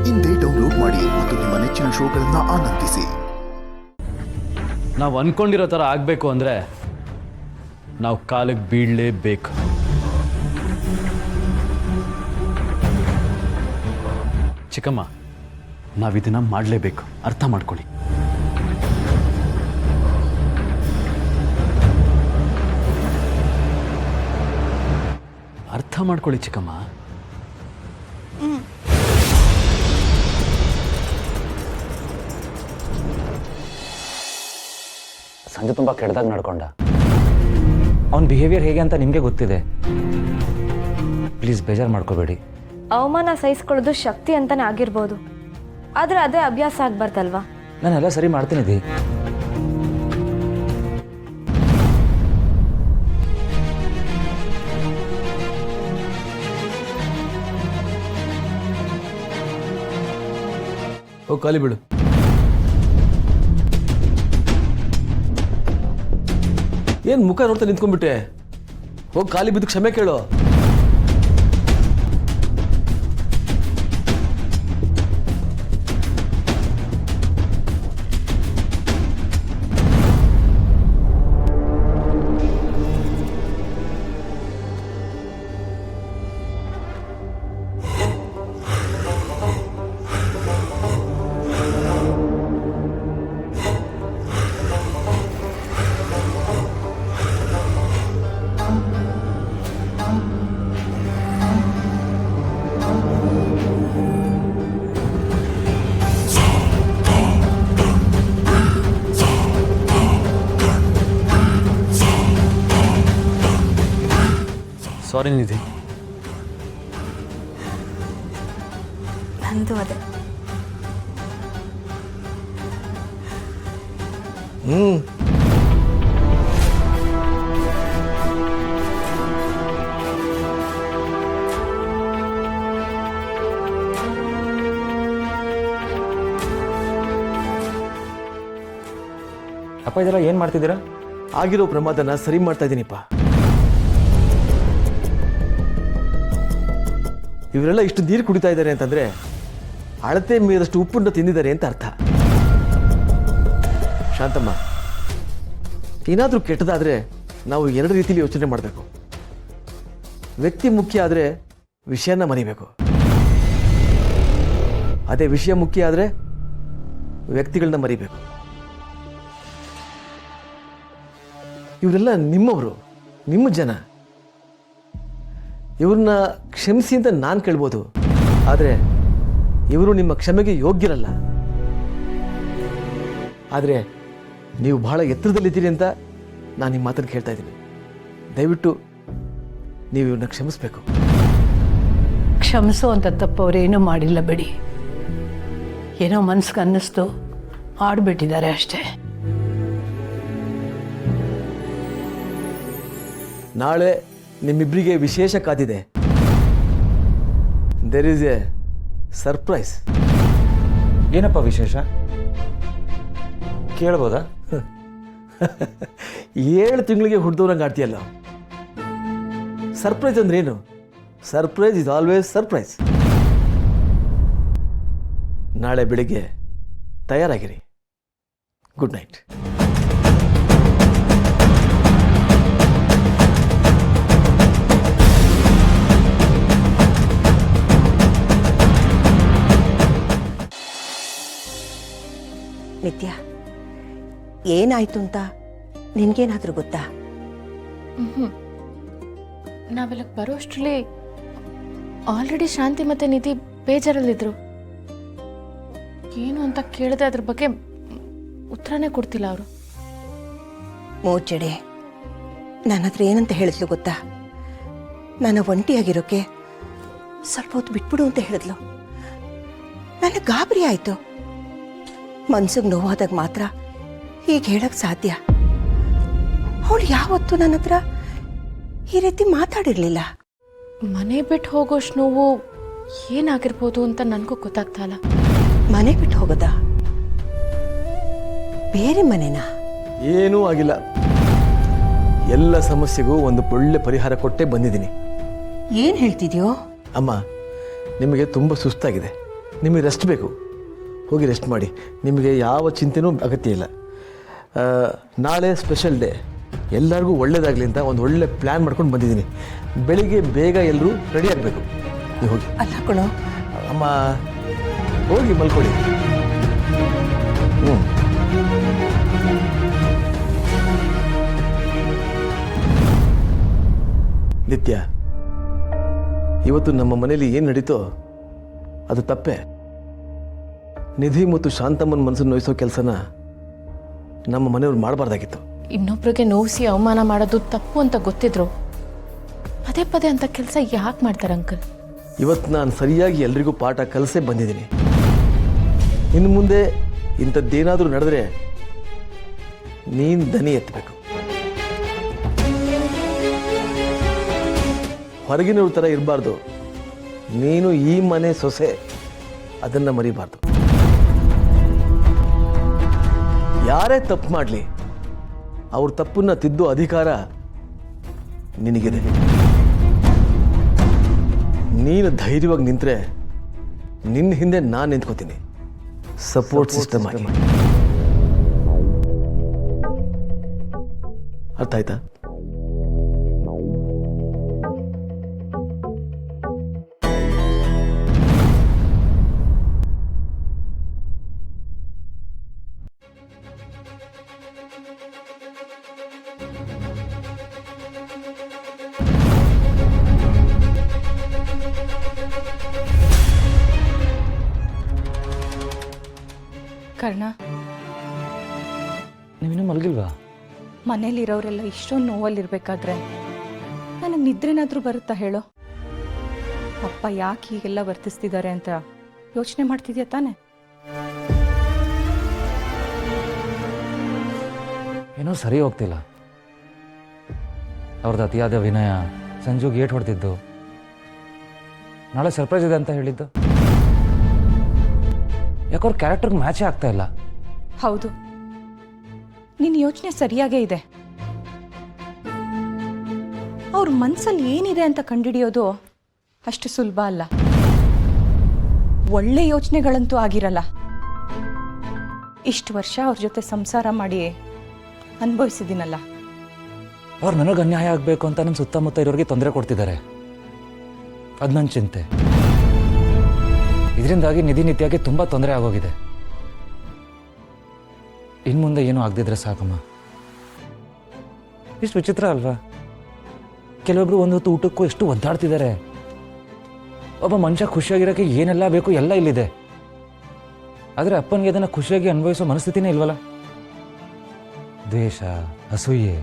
ಇಂದೇ ಡೌನ್ಲೋಡ್ ಮಾಡಿ ಮತ್ತು ನಿಮ್ಮ ನೆಚ್ಚಿನ ಶೋಗಳನ್ನು ಆನಂದಿಸಿ. ನಾವು ಅನ್ಕೊಂಡಿರೋ ಥರ ಆಗಬೇಕು ಅಂದರೆ ನಾವು ಕಾಲಿಗೆ ಬೀಳಲೇಬೇಕು. ಚಿಕ್ಕಮ್ಮ, ನಾವಿದನ್ನು ಮಾಡಲೇಬೇಕು. ಅರ್ಥ ಮಾಡ್ಕೊಳ್ಳಿ. ಅರ್ಥ ಮಾಡ್ಕೊಳ್ಳಿ ಚಿಕ್ಕಮ್ಮ. ಸಂಜೆ ತುಂಬ ಕೆಟ್ಟದಾಗ ನಡ್ಕೊಂಡ. ಅವನ ಬಿಹೇವಿಯರ್ ಹೇಗೆ ಅಂತ ನಿಮಗೆ ಗೊತ್ತಿದೆ. ಪ್ಲೀಸ್ ಬೇಜಾರು ಮಾಡ್ಕೋಬೇಡಿ. ಅವಮಾನ ಸಹಿಸ್ಕೊಳ್ಳೋದು ಶಕ್ತಿ ಅಂತಾನೆ ಆಗಿರ್ಬೋದು, ಆದರೆ ಅದೇ ಅಭ್ಯಾಸ ಆಗ್ಬಾರ್ದಲ್ವಾ? ನಾನೆಲ್ಲ ಸರಿ ಮಾಡ್ತೀನಿ ದಿ. ಓ ಖಾಲಿ ಬಿಡು. ಏನು ಮುಖ ನೋಡ್ತಾ ನಿಂತ್ಕೊಂಡ್ಬಿಟ್ಟೆ? ಹೋಗಿ ಖಾಲಿ ಬಿದ್ದು ಕ್ಷಮೆ ಕೇಳು. ಸಾರಿ ನಿಧಿ. ನಂದು ಅದೇ. ಅಪ್ಪ ಇದೆಲ್ಲ ಏನು ಮಾಡ್ತಿದ್ದೀರಾ? ಆಗಿರೋ ಪ್ರಮಾದನ ಸರಿ ಮಾಡ್ತಾ ಇದ್ದೀನಿಪ್ಪ. ಇವರೆಲ್ಲ ಇಷ್ಟು ನೀರು ಕುಡಿತಾ ಇದ್ದಾರೆ ಅಂತಂದ್ರೆ ಅಳತೆ ಮೀರಷ್ಟು ಉಪ್ಪನ್ನು ತಿಂದಿದ್ದಾರೆ ಅಂತ ಅರ್ಥ. ಶಾಂತಮ್ಮ, ಏನಾದರೂ ಕೆಟ್ಟದಾದ್ರೆ ನಾವು ಎರಡು ರೀತಿಯಲ್ಲಿ ಯೋಚನೆ ಮಾಡಬೇಕು. ವ್ಯಕ್ತಿ ಮುಖ್ಯ ಆದರೆ ವಿಷಯನ ಮರಿಬೇಕು. ಅದೇ ವಿಷಯ ಮುಖ್ಯ ಆದರೆ ವ್ಯಕ್ತಿಗಳನ್ನ ಮರಿಬೇಕು. ಇವರೆಲ್ಲ ನಿಮ್ಮವರು, ನಿಮ್ಮ ಜನ. ಇವ್ರನ್ನ ಕ್ಷಮಿಸಿ ಅಂತ ನಾನು ಕೇಳ್ಬೋದು, ಆದರೆ ಇವರು ನಿಮ್ಮ ಕ್ಷಮೆಗೆ ಯೋಗ್ಯರಲ್ಲ. ಆದರೆ ನೀವು ಬಹಳ ಎತ್ತರದಲ್ಲಿದ್ದೀರಿ ಅಂತ ನಾನು ನಿಮ್ಮ ಮಾತನ್ನು ಕೇಳ್ತಾ ಇದ್ದೀನಿ. ದಯವಿಟ್ಟು ನೀವು ಇವ್ರನ್ನ ಕ್ಷಮಿಸಬೇಕು. ಕ್ಷಮಿಸೋ ಅಂತ ತಪ್ಪು ಅವರೇನೂ ಮಾಡಿಲ್ಲ ಬಿಡಿ. ಏನೋ ಮನ್ಸಿಗೆ ಅನ್ನಿಸ್ತು, ಆಡ್ಬಿಟ್ಟಿದ್ದಾರೆ ಅಷ್ಟೇ. ನಾಳೆ ನಿಮ್ಮಿಬ್ಬರಿಗೆ ವಿಶೇಷ ಕಾದಿದೆ. There is a surprise. ಏನಪ್ಪ ವಿಶೇಷ ಕೇಳ್ಬೋದಾ? 7 ತಿಂಗಳಿಗೆ ಹುಡ್ದವ್ರಂಗೆ ಆಡ್ತೀಯಲ್ಲ. ಸರ್ಪ್ರೈಸ್ ಅಂದ್ರೇನು? Surprise is always surprise. ನಾಳೆ ಬೆಳಿಗ್ಗೆ ತಯಾರಾಗಿರಿ. Good night. ನಿತ್ಯ, ಏನಾಯ್ತು ಅಂತ ನಿನ್ಗೇನಾದ್ರೂ ಗೊತ್ತಾ? ನಾವೆಲ್ಲ ಬರೋಷ್ಟರಲ್ಲಿ ಆಲ್ರೆಡಿ ಶಾಂತಿ ಮತ್ತೆ ನಿಧಿ ಬೇಜಾರಲ್ಲಿದ್ರು. ಏನು ಅಂತ ಕೇಳಿದೆ ಅದ್ರ ಬಗ್ಗೆ ಉತ್ತರನೇ ಕೊಡ್ತಿಲ್ಲ ಅವರು. ಮೋಚಡೆ ನನ್ನ ಹತ್ರ ಏನಂತ ಹೇಳಿದ್ಲು ಗೊತ್ತಾ? ನಾನು ಒಂಟಿಯಾಗಿರೋಕೆ ಸ್ವಲ್ಪ ಹೊತ್ತು ಬಿಟ್ಬಿಡು ಅಂತ ಹೇಳಿದ್ಲು. ನನಗೆ ಗಾಬರಿ ಆಯ್ತು. ಮನ್ಸಿಗೆ ನೋವಾದಾಗ ಮಾತ್ರ ಹೀಗೆ ಹೇಳಕ್ ಸಾಧ್ಯ. ಅವಳು ಯಾವತ್ತೂ ನನ್ನ ಹತ್ರ ಈ ರೀತಿ ಮಾತಾಡಿರ್ಲಿಲ್ಲ. ಮನೆ ಬಿಟ್ಟು ಹೋಗೋಷ್ಟು ನೋವು ಏನಾಗಿರ್ಬೋದು ಅಂತ ನನಗೂ ಗೊತ್ತಾಗ್ತಾ ಇಲ್ಲ. ಮನೆ ಬಿಟ್ಟು ಹೋಗೋದಾ? ಬೇರೆ ಮನೆನಾ? ಏನೂ ಆಗಿಲ್ಲ. ಎಲ್ಲ ಸಮಸ್ಯೆಗೂ ಒಂದು ಒಳ್ಳೆ ಪರಿಹಾರ ಕೊಟ್ಟೆ ಬಂದಿದ್ದೀನಿ. ಏನ್ ಹೇಳ್ತಿದ್ಯೋ? ಅಮ್ಮ, ನಿಮಗೆ ತುಂಬ ಸುಸ್ತಾಗಿದೆ. ನಿಮಗೆ ರೆಸ್ಟ್ ಬೇಕು, ಹೋಗಿ ರೆಸ್ಟ್ ಮಾಡಿ. ನಿಮಗೆ ಯಾವ ಚಿಂತೆನೂ ಅಗತ್ಯ ಇಲ್ಲ. ನಾಳೆ ಸ್ಪೆಷಲ್ ಡೇ, ಎಲ್ಲರಿಗೂ ಒಳ್ಳೇದಾಗಲಿ ಅಂತ ಒಂದು ಒಳ್ಳೆ ಪ್ಲ್ಯಾನ್ ಮಾಡ್ಕೊಂಡು ಬಂದಿದ್ದೀನಿ. ಬೆಳಿಗ್ಗೆ ಬೇಗ ಎಲ್ಲರೂ ರೆಡಿ ಆಗಬೇಕು. ನೀವು ಹೋಗಿ. ಅಲ್ಲ ಕಣೋ, ಅಮ್ಮ ಹೋಗಿ ಮಲ್ಕೊಳ್ಳಿ. ನಿತ್ಯ, ಇವತ್ತು ನಮ್ಮ ಮನೇಲಿ ಏನು ನಡೀತೋ ಅದು ತಪ್ಪೆ. ನಿಧಿ ಮತ್ತು ಶಾಂತಮ್ಮನ ಮನಸ್ಸನ್ನು ನೋಯಿಸೋ ಕೆಲಸನ ನಮ್ಮ ಮನೆಯವ್ರು ಮಾಡಬಾರ್ದಾಗಿತ್ತು. ಇನ್ನೊಬ್ರಿಗೆ ನೋವಿಸಿ ಅವಮಾನ ಮಾಡೋದು ತಪ್ಪು ಅಂತ ಗೊತ್ತಿದ್ರು ಪದೇ ಪದೇ ಅಂತ ಕೆಲಸ ಯಾಕೆ ಮಾಡ್ತಾರೆ ಅಂಕಲ್? ಇವತ್ತು ನಾನು ಸರಿಯಾಗಿ ಎಲ್ರಿಗೂ ಪಾಠ ಕಲಿಸೇ ಬಂದಿದ್ದೀನಿ. ಇನ್ನು ಮುಂದೆ ಇಂಥದ್ದೇನಾದರೂ ನಡೆದ್ರೆ ನೀನು ದನಿ ಎತ್ತಬೇಕು. ಹೊರಗಿನವ್ರ ಥರ ಇರಬಾರ್ದು. ನೀನು ಈ ಮನೆ ಸೊಸೆ, ಅದನ್ನು ಮರಿಬಾರ್ದು. ಯಾರೇ ತಪ್ಪು ಮಾಡಲಿ ಅವ್ರ ತಪ್ಪನ್ನ ತಿದ್ದೋ ಅಧಿಕಾರ ನಿನಗಿದೆ. ನೀನು ಧೈರ್ಯವಾಗಿ ನಿಂತರೆ ನಿನ್ನ ಹಿಂದೆ ನಾನು ನಿಂತ್ಕೋತೀನಿ, ಸಪೋರ್ಟ್ ಸಿಸ್ಟಮ್ ಆಗಿ. ಅರ್ಥ ಆಯ್ತಾ? ಕರ್ಣ, ನೀವಿನ್ನೂ ಮಲಗಿಲ್ವಾ? ಮನೇಲಿರೋರೆಲ್ಲ ಇಷ್ಟೊಂದು ನೋವಲ್ಲಿರ್ಬೇಕಾದ್ರೆ ನನಗೆ ನಿದ್ರೆನಾದ್ರೂ ಬರುತ್ತಾ ಹೇಳೋ? ಅಪ್ಪ ಯಾಕೆ ಹೀಗೆಲ್ಲ ವರ್ತಿಸ್ತಿದ್ದಾರೆ ಅಂತ ಯೋಚನೆ ಮಾಡ್ತಿದ್ಯಾ ತಾನೆ? ಏನೋ ಸರಿ ಹೋಗ್ತಿಲ್ಲ. ಅವ್ರದ್ದು ಅತಿಯಾದ ವಿನಯ, ಸಂಜುಗೆ ಏಟ್ ಹೊಡೆದಿದ್ದು, ನಾಳೆ ಸರ್ಪ್ರೈಸ್ ಇದೆ ಅಂತ ಹೇಳಿದ್ದು, ಯಾಕವ್ರ ಕ್ಯಾರೆಕ್ಟರ್ಗೆ ಮ್ಯಾಚೇ ಆಗ್ತಾ ಇಲ್ಲ. ಹೌದು, ನಿನ್ನ ಯೋಚನೆ ಸರಿಯಾಗೇ ಇದೆ. ಅವ್ರ ಮನಸ್ಸಲ್ಲಿ ಏನಿದೆ ಅಂತ ಕಂಡುಹಿಡಿಯೋದು ಅಷ್ಟು ಸುಲಭ ಅಲ್ಲ. ಒಳ್ಳೆ ಯೋಚನೆಗಳಂತೂ ಆಗಿರಲ್ಲ. ಇಷ್ಟು ವರ್ಷ ಅವ್ರ ಜೊತೆ ಸಂಸಾರ ಮಾಡಿ ಅನುಭವಿಸಿದ್ದೀನಲ್ಲ. ಅವ್ರು ನನಗೆ ಅನ್ಯಾಯ ಆಗಬೇಕು ಅಂತ ನಮ್ಮ ಸುತ್ತಮುತ್ತ ಇರೋರಿಗೆ ತೊಂದರೆ ಕೊಡ್ತಿದ್ದಾರೆ. ಅದು ನನ್ನ ಚಿಂತೆ. ಇದರಿಂದಾಗಿ ನಿಧಿ ನಿತ್ಯಕ್ಕೆ ತುಂಬ ತೊಂದರೆ ಆಗೋಗಿದೆ. ಇನ್ನು ಮುಂದೆ ಏನೂ ಆಗದಿದ್ರೆ ಸಾಕಮ್ಮ. ಇಷ್ಟು ವಿಚಿತ್ರ ಅಲ್ವಾ? ಕೆಲವೊಬ್ರು ಒಂದು ಹೊತ್ತು ಊಟಕ್ಕೂ ಎಷ್ಟು ಒದ್ದಾಡ್ತಿದ್ದಾರೆ. ಒಬ್ಬ ಮನುಷ್ಯ ಖುಷಿಯಾಗಿರೋಕ್ಕೆ ಏನೆಲ್ಲ ಬೇಕು ಎಲ್ಲ ಇಲ್ಲಿದೆ. ಆದರೆ ಅಪ್ಪನಿಗೆ ಅದನ್ನು ಖುಷಿಯಾಗಿ ಅನುಭವಿಸೋ ಮನಸ್ಥಿತಿನೇ ಇಲ್ವಲ್ಲ. ದ್ವೇಷ, ಅಸೂಯೆ,